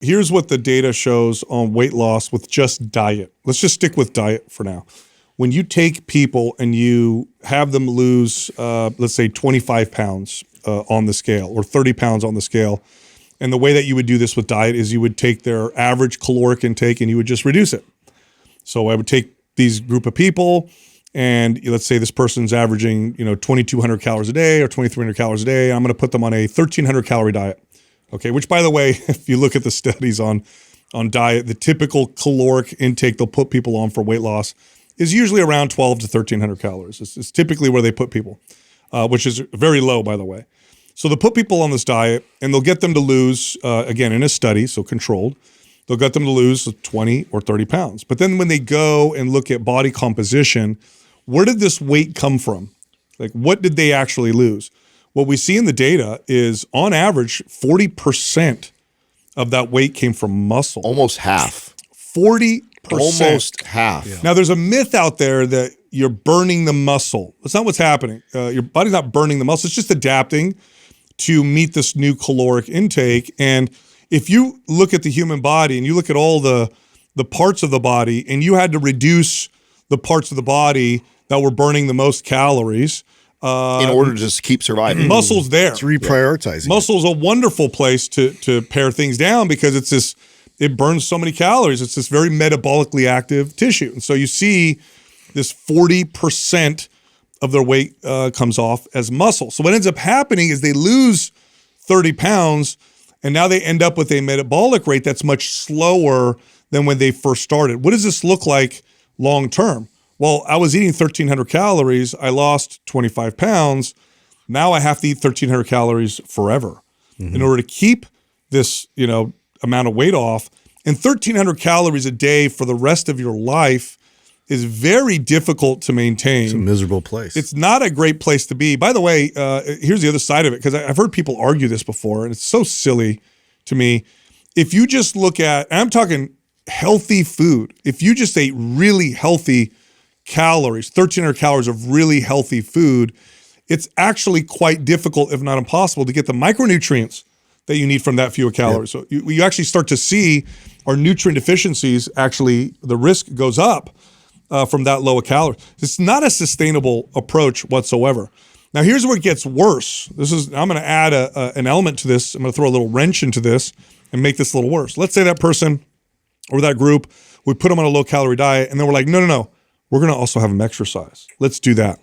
here's what the data shows on weight loss with just diet. Let's just stick with diet for now. When you take people and you have them lose, let's say 25 pounds on the scale or 30 pounds on the scale, and the way that you would do this with diet is you would take their average caloric intake and you would just reduce it. So I would take these group of people and let's say this person's averaging, 2,200 calories a day or 2,300 calories a day. I'm going to put them on a 1,300 calorie diet. Okay, which by the way, if you look at the studies on diet, the typical caloric intake they'll put people on for weight loss is usually around 12 to 1,300 calories. It's typically where they put people, which is very low, by the way. So they'll put people on this diet and they'll get them to lose, again, in a study, so controlled, they'll get them to lose 20 or 30 pounds. But then when they go and look at body composition, where did this weight come from? Like, what did they actually lose? What we see in the data is, on average, 40% of that weight came from muscle. Almost half. 40%. Almost half. Yeah. Now, there's a myth out there that you're burning the muscle. That's not what's happening. Your body's not burning the muscle. It's just adapting to meet this new caloric intake. And if you look at the human body and you look at all the parts of the body and you had to reduce the parts of the body that were burning the most calories in order to just keep surviving. Muscle's there. It's reprioritizing. Muscle's a wonderful place to pare things down because it burns so many calories. It's this very metabolically active tissue. And so you see this 40% of their weight comes off as muscle. So what ends up happening is they lose 30 pounds and now they end up with a metabolic rate that's much slower than when they first started. What does this look like long term? Well, I was eating 1,300 calories. I lost 25 pounds. Now I have to eat 1,300 calories forever in order to keep this, amount of weight off. And 1,300 calories a day for the rest of your life is very difficult to maintain. It's a miserable place. It's not a great place to be. By the way, here's the other side of it, because I've heard people argue this before, and it's so silly to me. If you just look at, and I'm talking healthy food, if you just ate really healthy calories, 1,300 calories of really healthy food, it's actually quite difficult, if not impossible, to get the micronutrients that you need from that fewer calories. Yep. So you actually start to see our nutrient deficiencies, actually the risk goes up from that low of calories. It's not a sustainable approach whatsoever. Now here's where it gets worse. I'm going to add an element to this. I'm going to throw a little wrench into this and make this a little worse. Let's say that person or that group, we put them on a low calorie diet and then we're like, no, we're going to also have them exercise. Let's do that.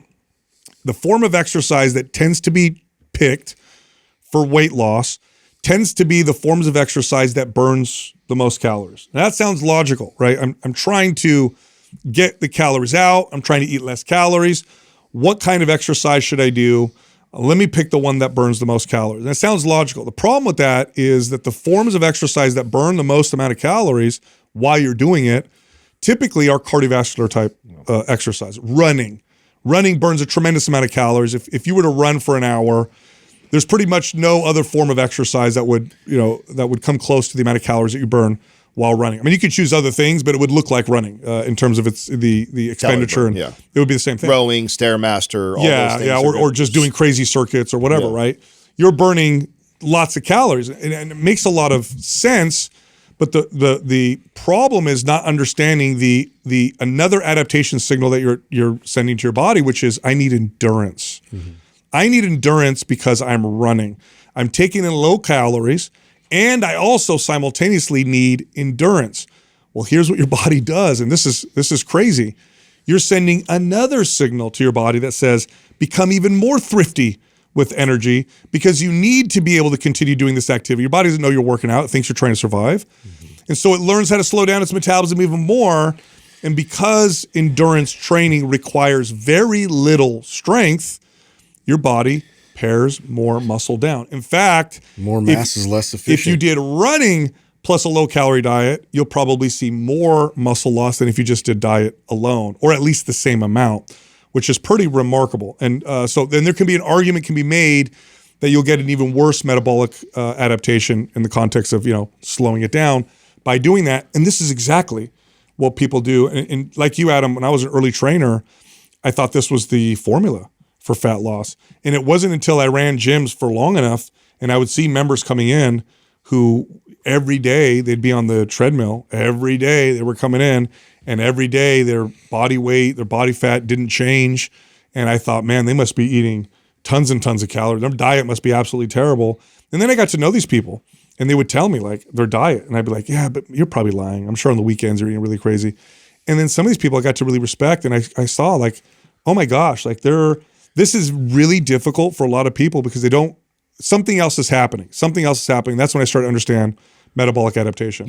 The form of exercise that tends to be picked for weight loss tends to be the forms of exercise that burns the most calories. Now, that sounds logical, right? I'm trying to get the calories out. I'm trying to eat less calories. What kind of exercise should I do? Let me pick the one that burns the most calories. And it sounds logical. The problem with that is that the forms of exercise that burn the most amount of calories while you're doing it typically are cardiovascular type exercise. Running burns a tremendous amount of calories. If you were to run for an hour, there's pretty much no other form of exercise that would come close to the amount of calories that you burn while running. I mean, you could choose other things, but it would look like running in terms of the expenditure, and it would be the same thing. Rowing, Stairmaster, all those things. or just doing crazy circuits or whatever, right? You're burning lots of calories, and it makes a lot of sense. But the problem is not understanding the another adaptation signal that you're sending to your body, which is I need endurance. I need endurance because I'm running. I'm taking in low calories, and I also simultaneously need endurance. Well, here's what your body does, and this is crazy. You're sending another signal to your body that says, become even more thrifty with energy because you need to be able to continue doing this activity. Your body doesn't know you're working out. It thinks you're trying to survive. And so it learns how to slow down its metabolism even more. And because endurance training requires very little strength, your body pares more muscle down. In fact, more mass is less efficient. If you did running plus a low-calorie diet, you'll probably see more muscle loss than if you just did diet alone, or at least the same amount, which is pretty remarkable. And so then there can be an argument can be made that you'll get an even worse metabolic adaptation in the context of slowing it down by doing that. And this is exactly what people do. And like you, Adam, when I was an early trainer, I thought this was the formula for fat loss. And it wasn't until I ran gyms for long enough and I would see members coming in who every day they'd be on the treadmill. Every day they were coming in, and every day their body weight, their body fat didn't change. And I thought, man, they must be eating tons and tons of calories. Their diet must be absolutely terrible. And then I got to know these people, and they would tell me like their diet, and I'd be like, yeah, but you're probably lying. I'm sure on the weekends you're eating really crazy. And then some of these people I got to really respect, and I saw like, oh my gosh, like this is really difficult for a lot of people because something else is happening. Something else is happening. That's when I started to understand metabolic adaptation.